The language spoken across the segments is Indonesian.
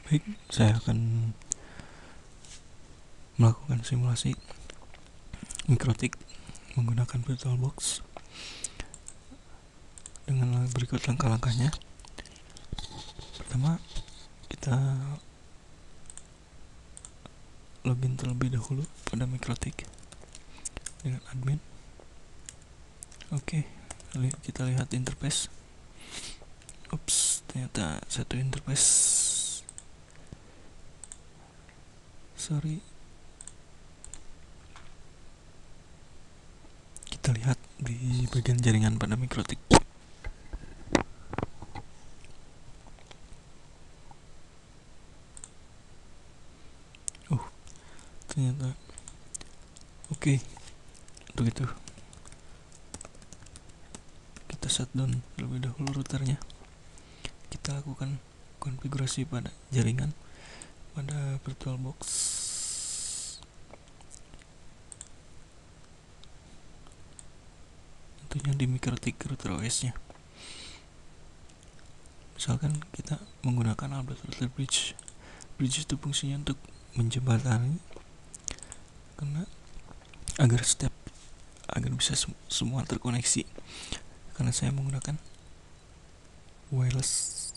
Baik, saya akan melakukan simulasi mikrotik menggunakan VirtualBox dengan berikut langkah-langkahnya. Pertama, kita login terlebih dahulu pada mikrotik dengan admin. Oke, kita lihat interface. Ternyata satu interface. Kita lihat di bagian jaringan pada mikrotik. Ternyata oke. Untuk itu kita shutdown terlebih dahulu routernya. Kita lakukan konfigurasi pada jaringan pada VirtualBox. Tentunya di mikrotik router OS nya. Misalkan kita menggunakan Albert Router Bridge. Bridge itu fungsinya untuk menjembatani, karena agar bisa semua terkoneksi. Karena saya menggunakan wireless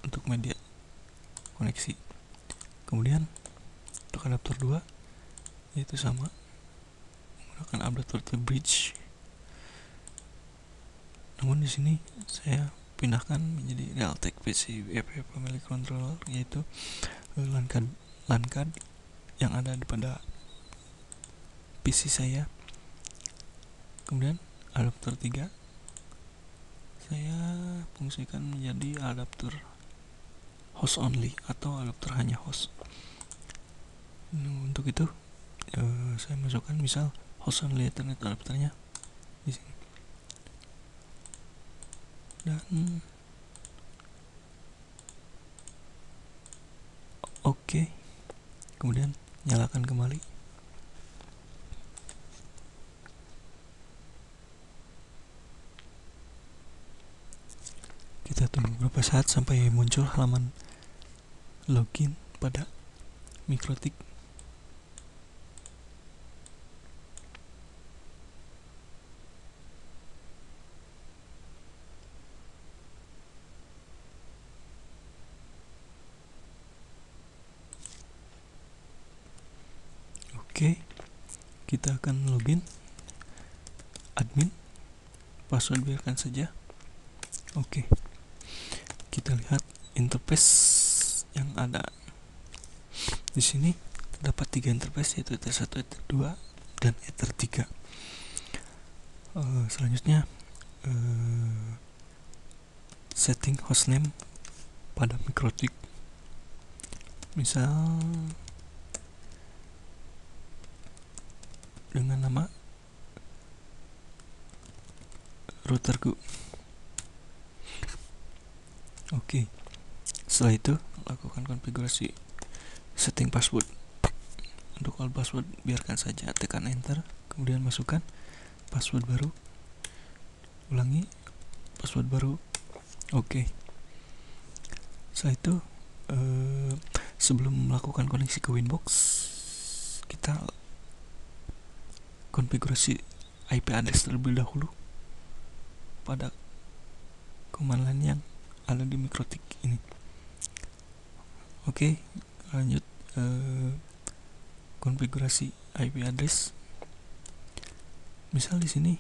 untuk media koneksi. Kemudian untuk adaptor 2 yaitu sama, menggunakan Albert Router Bridge. Namun di sini saya pindahkan menjadi Realtek PCIe Family Controller, yaitu LAN card yang ada pada PC saya. Kemudian adaptor 3 saya fungsikan menjadi adaptor host only atau adaptor hanya host. Untuk itu saya masukkan misal host only Ethernet adapternya di sini. Dan oke. Kemudian nyalakan kembali. Kita tunggu beberapa saat sampai muncul halaman login pada mikrotik. Oke, kita akan login. Admin, password biarkan saja. Oke, kita lihat interface yang ada di sini. Terdapat 3 interface, yaitu Ether 1, Ether 2, dan Ether 3. Selanjutnya setting hostname pada mikrotik, misal dengan nama routerku. Oke, setelah itu lakukan konfigurasi setting password. Untuk all password biarkan saja, tekan enter, kemudian masukkan password baru, ulangi password baru. Oke, setelah itu sebelum melakukan koneksi ke Winbox, kita konfigurasi IP address terlebih dahulu pada command line yang ada di mikrotik ini. Oke, lanjut konfigurasi IP address. Misal di sini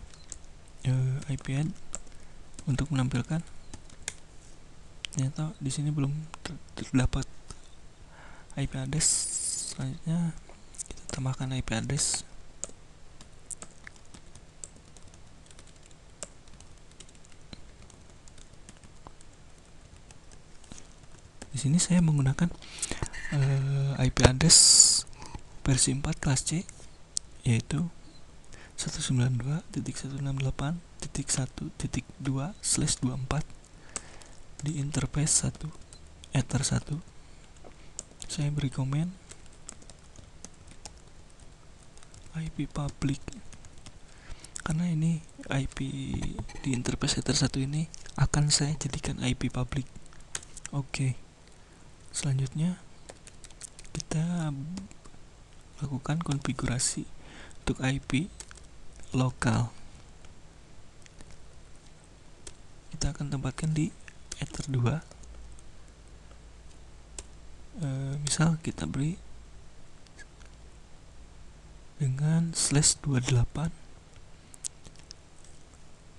IP add untuk menampilkan, ternyata di sini belum terdapat IP address. Selanjutnya kita tambahkan IP address. Di sini saya menggunakan IP address versi 4 kelas C, yaitu 192.168.1.2/24 di interface 1 Ether 1. Saya beri komen IP public, karena ini IP di interface Ether 1 ini akan saya jadikan IP public. Oke, Selanjutnya kita lakukan konfigurasi untuk IP lokal. Kita akan tempatkan di Ether 2. Misal kita beri dengan /28.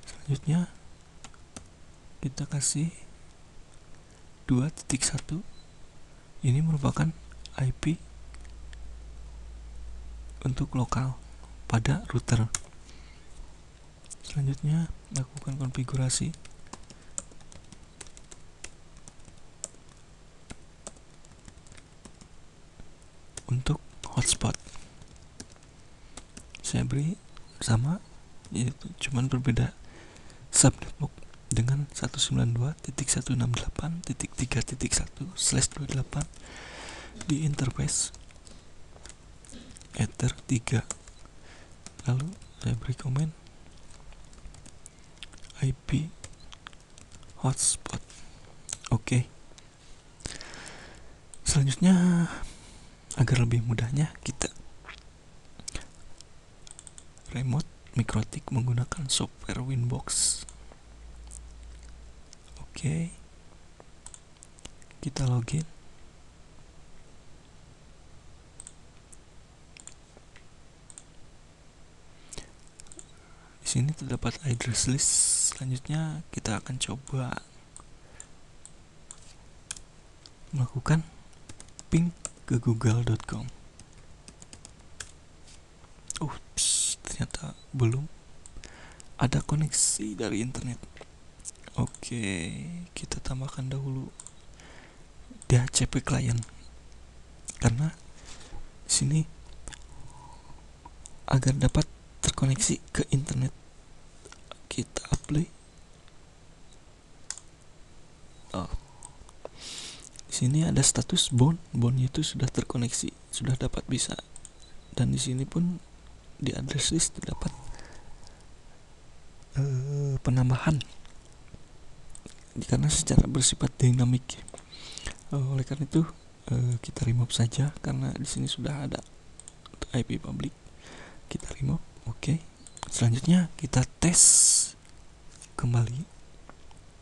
Selanjutnya kita kasih 2.1. Ini merupakan IP untuk lokal pada router. Selanjutnya lakukan konfigurasi untuk hotspot. Saya beri sama, yaitu cuman berbeda subnetwork dengan 192.168.3.1/28 di interface Ether 3. Lalu saya beri komen IP hotspot. Oke. Selanjutnya, agar lebih mudahnya, kita remote MikroTik menggunakan software Winbox. Oke. Kita login. Di sini terdapat address list. Selanjutnya kita akan coba melakukan ping ke google.com. Ternyata belum ada koneksi dari internet. Oke, kita tambahkan dahulu DHCP client, karena di sini agar dapat terkoneksi ke internet kita apply. Di sini ada status bondnya itu sudah terkoneksi, sudah dapat bisa. Dan di sini pun di address list terdapat penambahan karena secara bersifat dinamik. Oleh karena itu kita remove saja, karena di sini sudah ada IP public. Kita remove. Oke. Selanjutnya kita tes kembali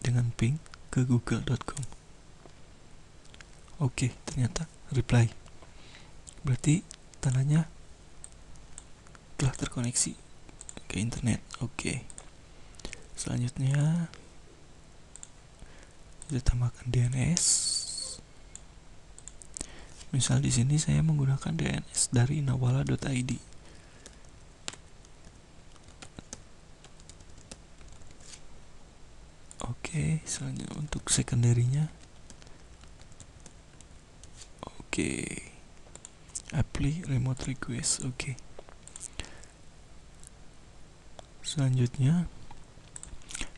dengan ping ke google.com. Oke, ternyata reply. Berarti tandanya telah terkoneksi ke internet. Oke. Selanjutnya kita tambahkan DNS. Misal di sini saya menggunakan DNS dari nawala.id. Oke, selanjutnya untuk secondary-nya. Oke. Apply remote request. Oke. Selanjutnya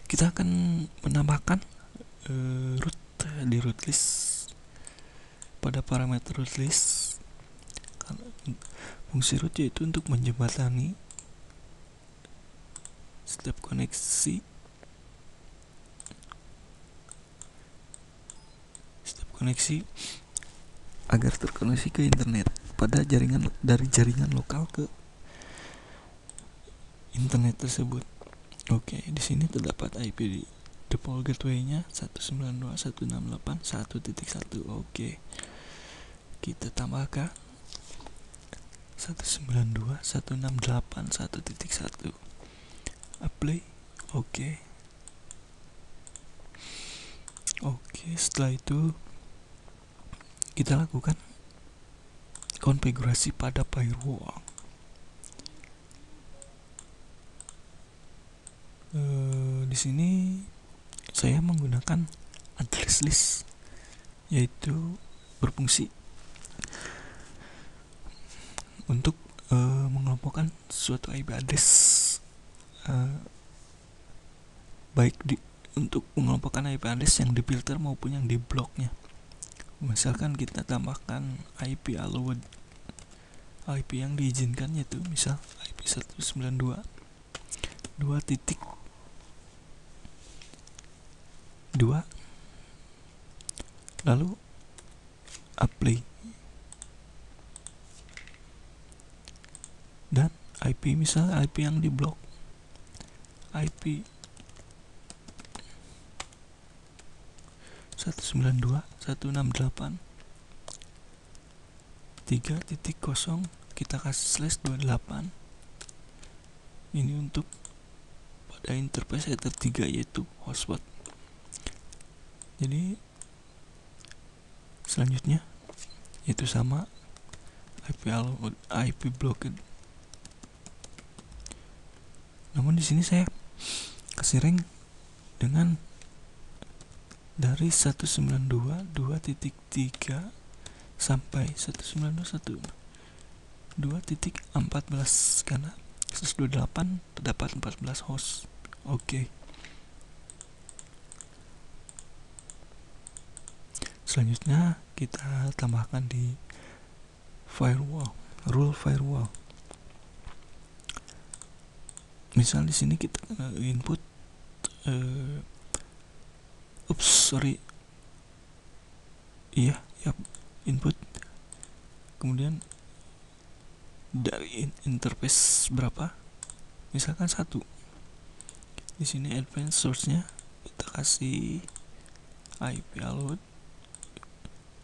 kita akan menambahkan root di root list. Pada parameter root list, fungsi root yaitu untuk menjembatani setiap koneksi agar terkoneksi ke internet pada jaringan, dari jaringan lokal ke internet tersebut. Oke, di sini terdapat IP di default gateway-nya 192.168.1.1. Oke. Kita tambahkan 192.168.1.1. Apply. Oke. Oke, setelah itu kita lakukan konfigurasi pada firewall. Di sini saya menggunakan address list, yaitu berfungsi untuk mengelompokkan suatu IP address, baik untuk mengelompokkan IP address yang difilter maupun yang dibloknya. Misalkan kita tambahkan IP allowed, IP yang diizinkan, yaitu misal IP 192.2.2, lalu apply, dan IP, misal IP yang diblok, IP 192.168.3.0, kita kasih /28. Ini untuk pada interface header 3 yaitu hotspot. Jadi selanjutnya itu sama IP allowed, IP blocked. Namun di sini saya kasih rank dengan dari 192.2.3 sampai 192.1.2.14 karena 128 terdapat 14 host. Oke. Selanjutnya kita tambahkan di firewall, rule firewall. Misal di sini kita input input, kemudian dari interface berapa, misalkan 1. Di sini advanced source-nya kita kasih IP allowed,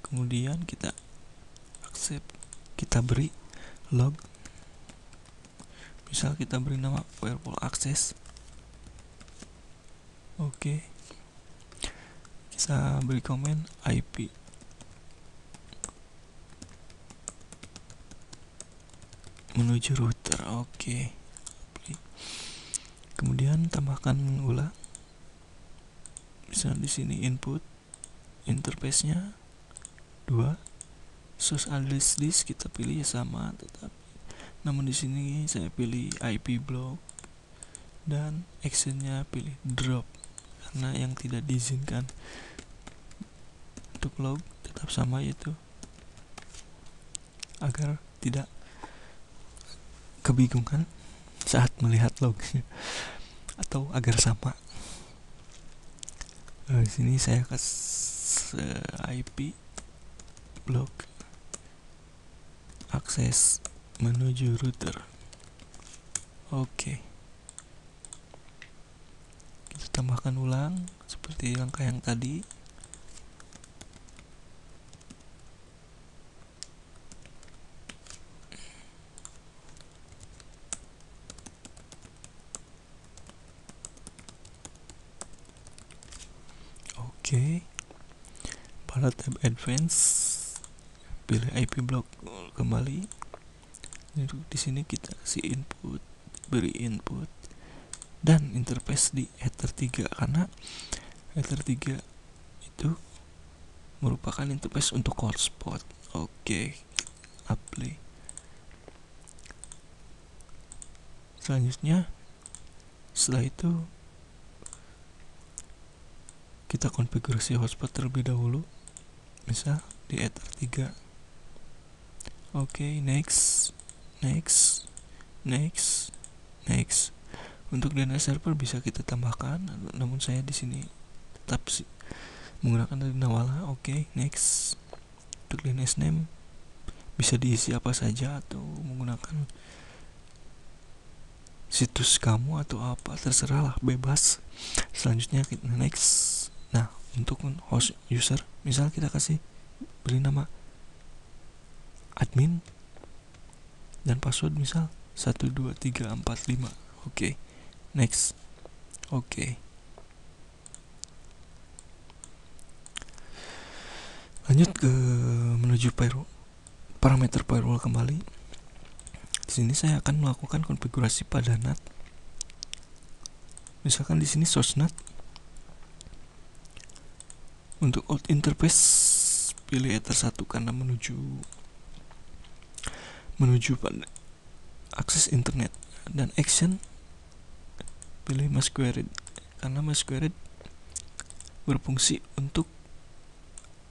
kemudian kita accept, kita beri log, misal kita beri nama firewall access. Oke. Kita beri komen IP menuju router. Oke. Kemudian tambahkan ulang. Misal di sini input interface-nya 2, source address list kita pilih sama, tetapi namun di sini saya pilih IP block dan action-nya pilih drop karena yang tidak diizinkan. Untuk log tetap sama, yaitu agar tidak kebingungan saat melihat lognya atau agar sama. Di sini saya kasih IP block akses menuju router. Oke. Kita tambahkan ulang seperti langkah yang tadi. Oke. Pada tab advance pilih IP block kembali. Di sini kita kasih input, beri input dan interface di header 3 karena header 3 itu merupakan interface untuk hotspot. Oke. Apply. Selanjutnya setelah itu kita konfigurasi hotspot terlebih dahulu, misal di header 3. Oke, next. Untuk DNS server bisa kita tambahkan, namun saya di sini tetap menggunakan dari Nawala. Oke, next. Untuk DNS name bisa diisi apa saja atau menggunakan situs kamu atau apa, terserah lah, bebas. Selanjutnya kita next. Nah, untuk host user misal kita kasih beri nama admin dan password misal 12345. Oke. Next. Oke. Lanjut ke menuju parameter firewall kembali. Di sini saya akan melakukan konfigurasi pada NAT. Misalkan di sini source NAT. Untuk out interface pilih header 1 karena menuju pada akses internet, dan action pilih masquerade karena masquerade berfungsi untuk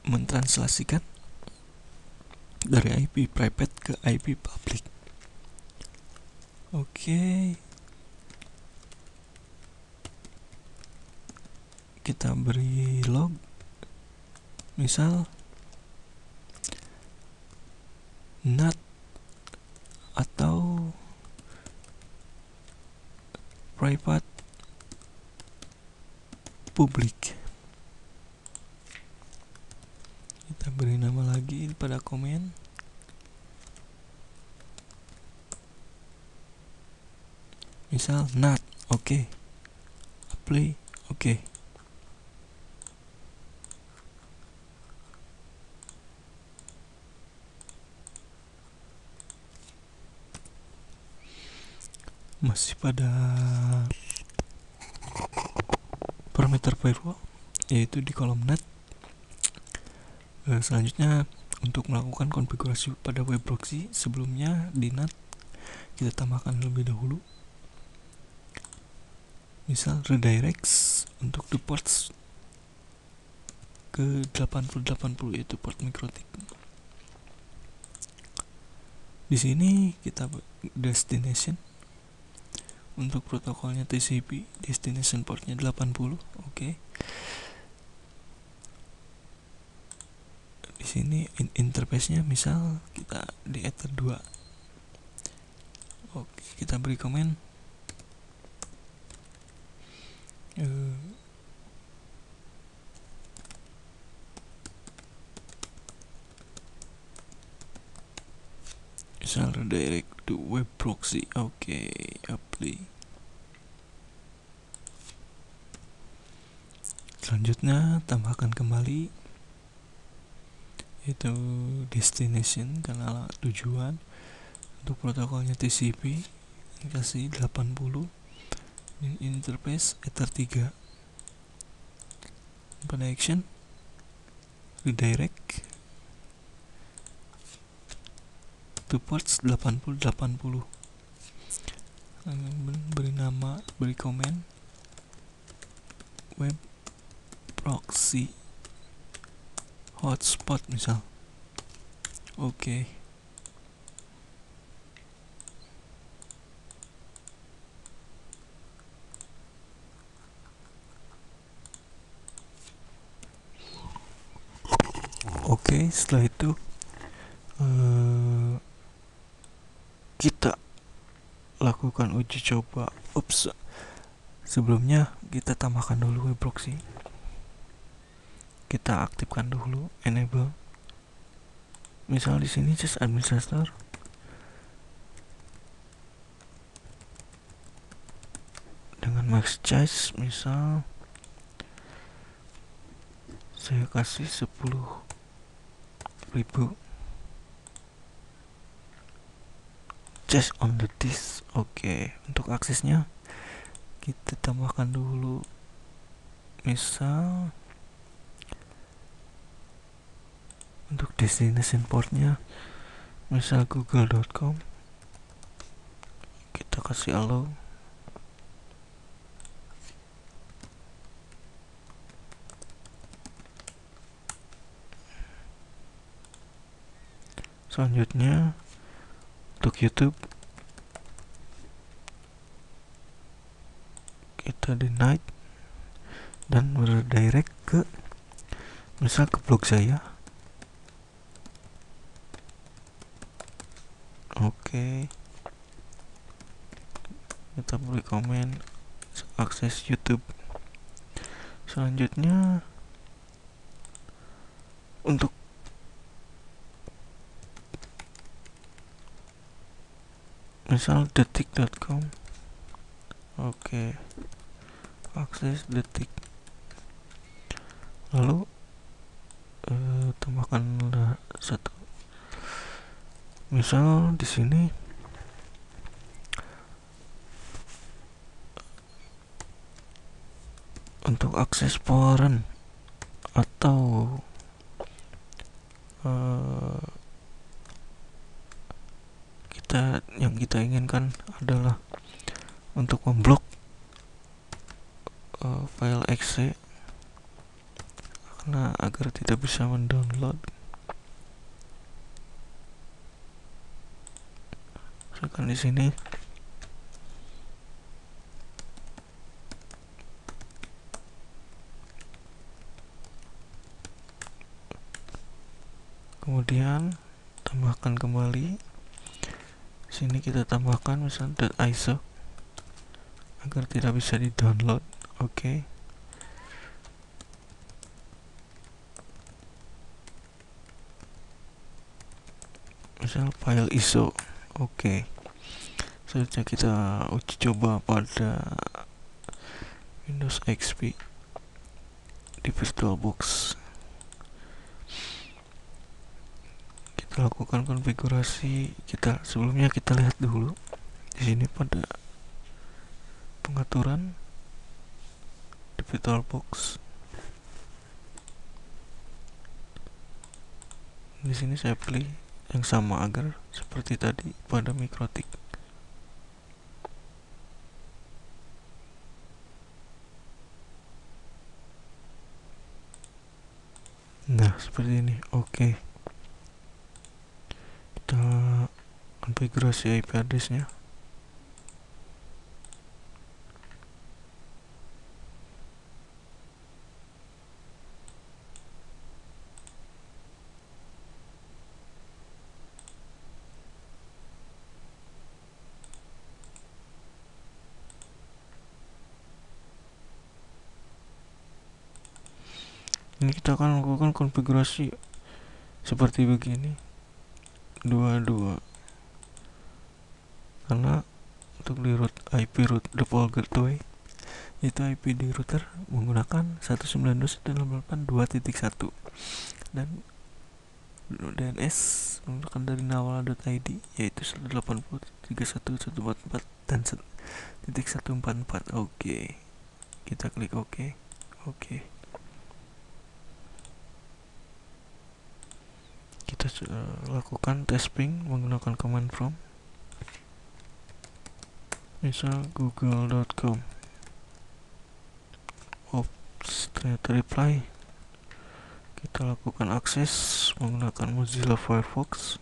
mentranslasikan dari IP private ke IP public. Oke. Kita beri log, misal NAT atau private public. Kita beri nama lagi pada komen. Misal NAT, oke. Apply, oke. Masih pada parameter firewall, yaitu di kolom NAT. Selanjutnya untuk melakukan konfigurasi pada web proxy, sebelumnya di NAT kita tambahkan lebih dahulu misal redirects untuk the ports ke 8080, yaitu port MikroTik. Di sini kita destination untuk protokolnya TCP, destination portnya 80, oke. Di sini interface-nya misal kita di Ether 2. Oke, kita beri komen. Misal redirect to web proxy, oke, apply. Selanjutnya tambahkan kembali yaitu destination karena tujuan. Untuk protokolnya TCP kasih 80, interface Ether 3. Pada action redirect to ports 8080. Beri nama, beri komen web proxy hotspot misal, oke. Oke, setelah itu kita lakukan uji coba. Sebelumnya kita tambahkan dulu web proxy. Kita aktifkan dulu enable. Misal di sini just administrator. Dengan max size misal saya kasih 10.000. Just on the disk, oke. Untuk aksesnya kita tambahkan dulu misal untuk destination portnya misal google.com, kita kasih allow. Selanjutnya untuk YouTube kita deny dan redirect ke misal ke blog saya, oke. Kita beri komen akses YouTube. Selanjutnya untuk misal detik.com, oke, akses detik. Lalu tambahkan satu misal di sini untuk akses forum atau yang kita inginkan adalah untuk memblok file exe karena agar tidak bisa mendownload. Misalkan di sini kemudian tambahkan kembali. Sini kita tambahkan misalnya .iso agar tidak bisa di download. Oke. Misal file ISO. Oke. Selanjutnya kita uji coba pada Windows XP di VirtualBox. Kita lakukan konfigurasi. Sebelumnya kita lihat dulu di sini pada pengaturan di VirtualBox. Di sini saya pilih yang sama agar seperti tadi pada MikroTik. Nah, seperti ini. Oke. Kita konfigurasi IP address-nya. Ini kita akan lakukan konfigurasi seperti begini 22, karena untuk di root IP root default gateway itu IP di router menggunakan 192.168.2.1 dan DNS menggunakan dari nawala.id yaitu 180.3.1.144 dan .144. Oke. Kita klik oke. Oke. Kita lakukan testing menggunakan command prompt, misal google.com. Ternyata reply. Kita lakukan akses menggunakan Mozilla Firefox.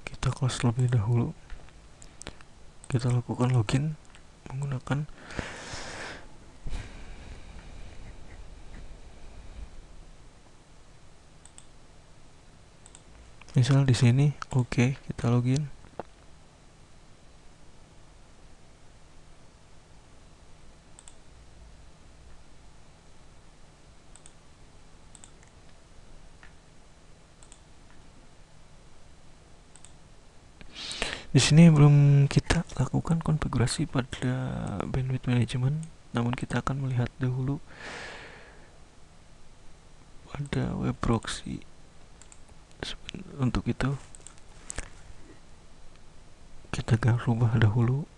Kita close lebih dahulu. Kita lakukan login menggunakan misal di sini. Oke, kita login. Di sini belum kita lakukan konfigurasi pada bandwidth management, namun kita akan melihat dahulu pada web proxy. Untuk itu kita akan rubah dahulu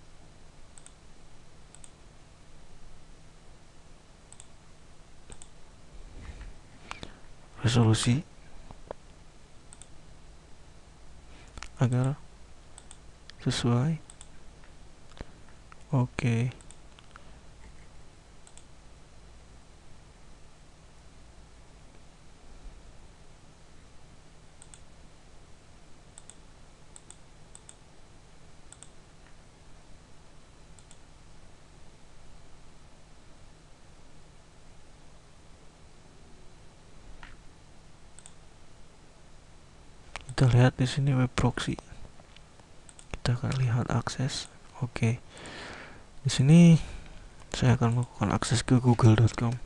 resolusi agar sesuai. Oke. Kita lihat di sini web proxy. Kita akan lihat akses. Oke. Di sini saya akan melakukan akses ke google.com.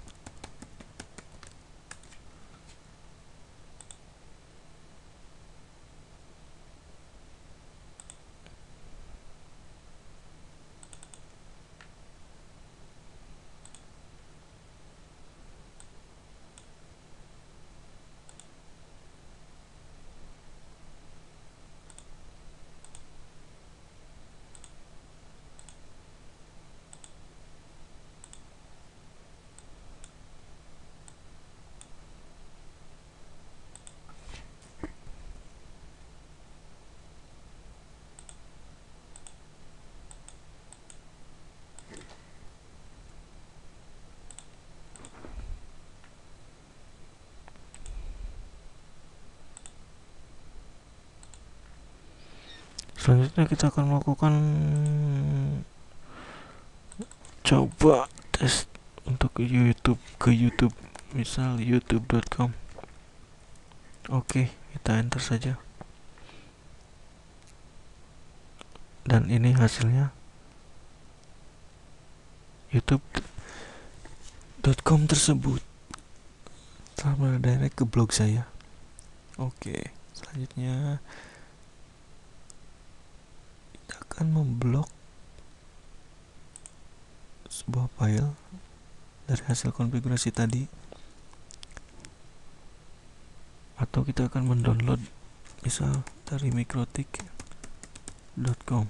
Selanjutnya kita akan melakukan coba tes untuk ke YouTube misal youtube.com. Oke, kita enter saja. Dan ini hasilnya youtube.com tersebut telah mendirect ke blog saya. Oke, selanjutnya kita akan memblok sebuah file dari hasil konfigurasi tadi, atau kita akan mendownload misal dari mikrotik.com.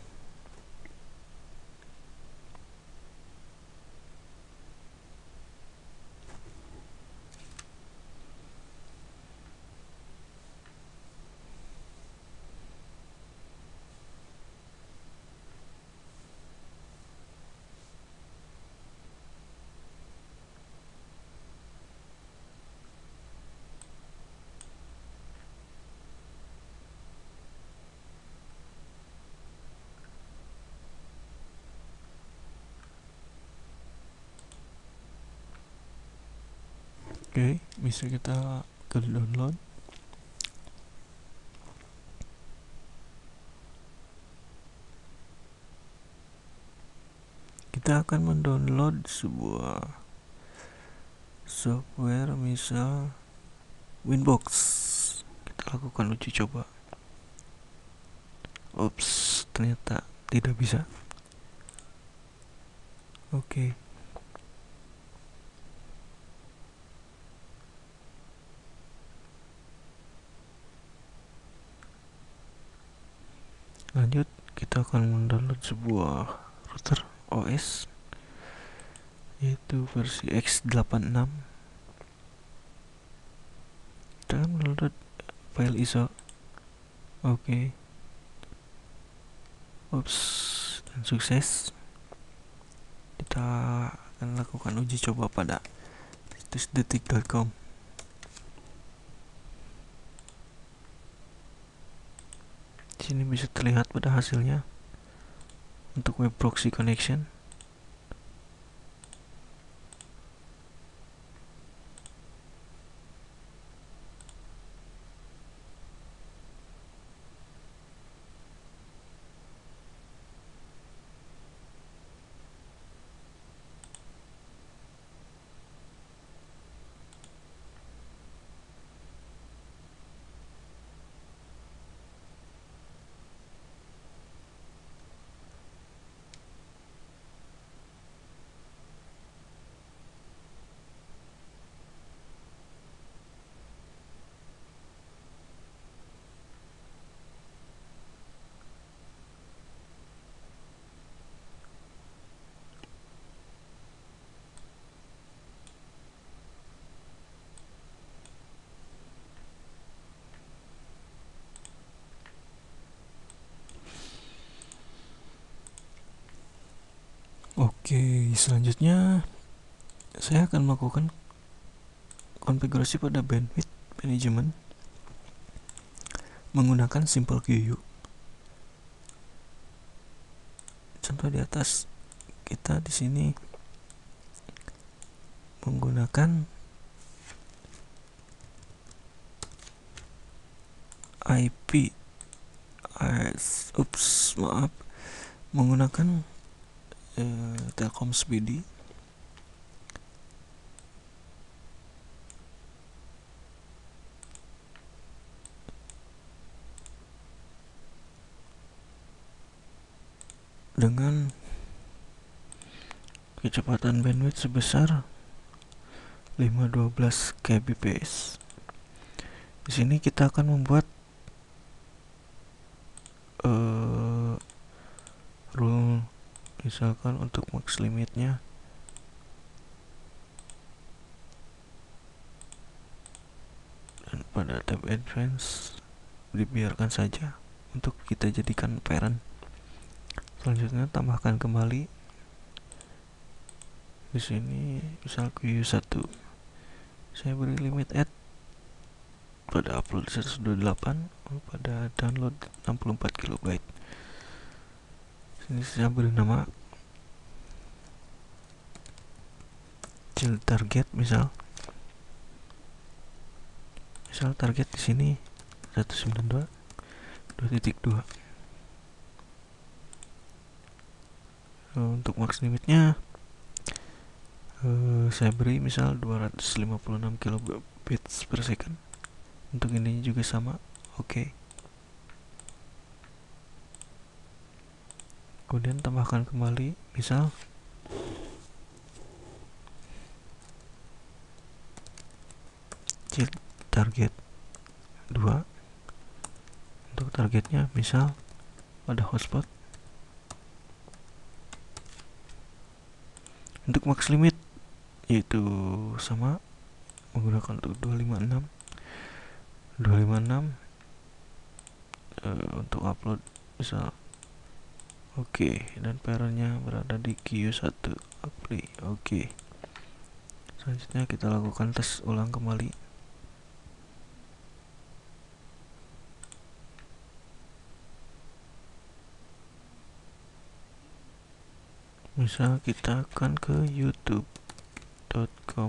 Oke, bisa kita ke download. Kita akan mendownload sebuah software misal Winbox. Kita lakukan uji coba. Ups, ternyata tidak bisa. Oke. Lanjut, kita akan mendownload sebuah router OS yaitu versi x86. Kita akan mendownload file ISO. Oke. Ups, dan sukses. Kita akan lakukan uji coba pada situs detik.com. Di sini bisa terlihat pada hasilnya untuk web proxy connection. Oke, selanjutnya saya akan melakukan konfigurasi pada bandwidth management menggunakan Simple QU. Contoh di atas, kita di sini menggunakan IP menggunakan Telkom Speedy dengan kecepatan bandwidth sebesar 512 kbps. Di sini kita akan membuat rule, misalkan untuk max limitnya dan pada tab advance dibiarkan saja untuk kita jadikan parent. Selanjutnya tambahkan kembali di sini misal QU1, saya beri limit add pada upload 128, pada download 64 KB. Sini saya beri nama child target, misal target di sini 192.2.2. Untuk max limitnya saya beri misal 256 kilobits per second. Untuk ini juga sama. Oke. Kemudian tambahkan kembali misal child target 2. Untuk targetnya misal pada hotspot. Untuk max limit yaitu sama, menggunakan untuk 256 untuk upload misal. Oke, dan parentnya berada di Q1 apply. Oke. Selanjutnya kita lakukan tes ulang kembali. Misal kita akan ke youtube.com.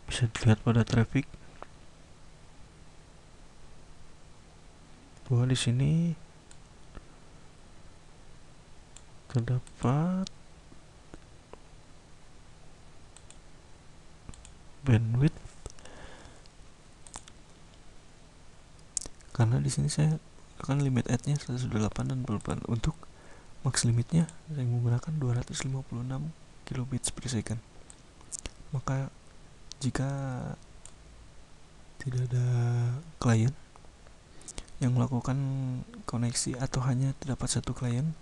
Bisa dilihat pada traffic bahwa di sini terdapat bandwidth, karena di sini saya akan limit add-nya 108 dan 88. Untuk max limitnya saya menggunakan 256 kilobits per second. Maka jika tidak ada klien yang melakukan koneksi atau hanya terdapat satu klien,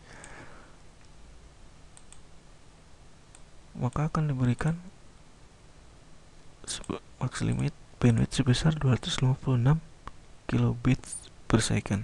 maka akan diberikan max limit bandwidth sebesar 256 kilobits per second.